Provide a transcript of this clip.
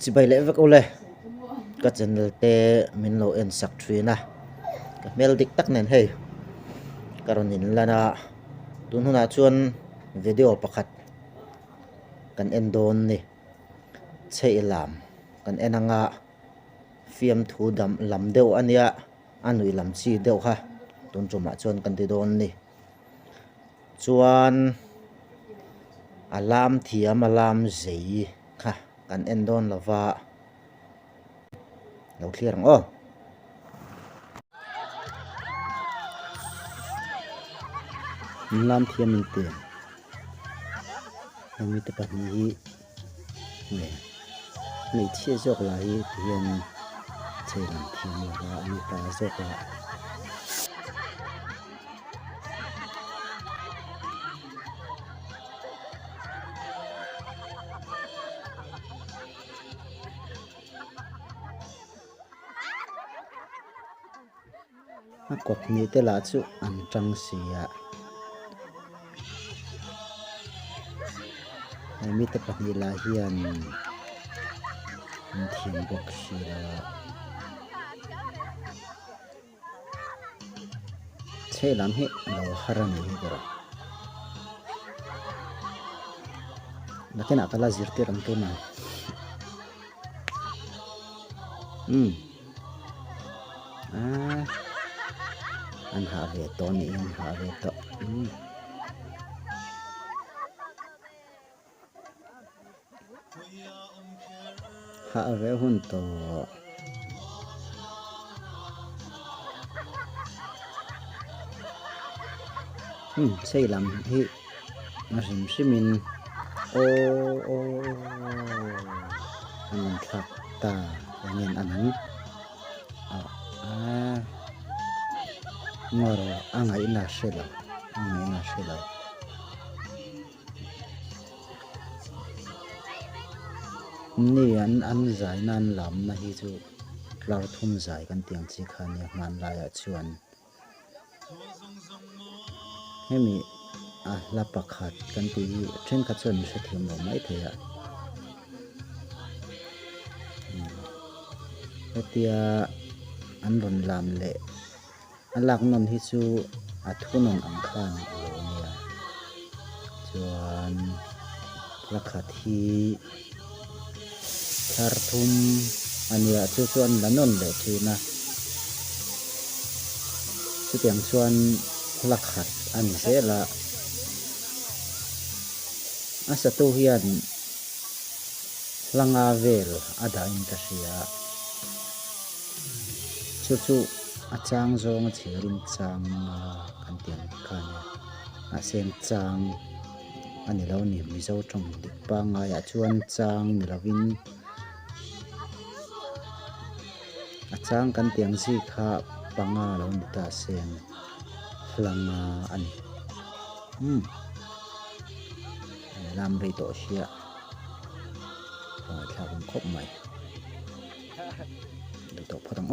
chỉ bay lẽ vác ô lê các channel te min lo en sak thina các mail dik tak nen hei karonin lana tun huna chuan video pakhat kan endon ni chei lam kan enanga fiam thu dam lam deuh ania anui lam chi deuh ha tun chuma chuan kan ti don ni chuan alam thiam alam zei kha kan endon lova lo clear ang lam thiam min te mi te pa ni ne mi chia jok lai thiam chei lam thiam la mi ta jok la kok ni te la chu an tang sia mi te pa ni la hian thiam bok sia chei lam hi lo harani hi dara nakena kala zirte ram ke na an ha ve to ni an ha ve to ha ve hun to sei lam hi marim simin o an thak ta ngin anan ngoro angai na shela ni an zai nan lam na hi chu tlar thum zai kan tiang chi kha ni man la ya chuan hemi la pakhat kan ti thren kha chuan se thim lo mai theya hetia an ron lam le alak non hi chu athunon ang khan lo nia chuan lakhat hi thar thum ania chu chuan lanon le thina chu tiang chuan lakhat an zela asa tu hian langa vel ada in ta sia chu achang zong chirin chang kan tiang khan a sem chang ani lo ni mi zo tong dik pa nga ya chuan chang ni lovin achang kan tiang si kha panga lo ni ta sem langa ani lam rei to sia thla kan khop mai do to phatang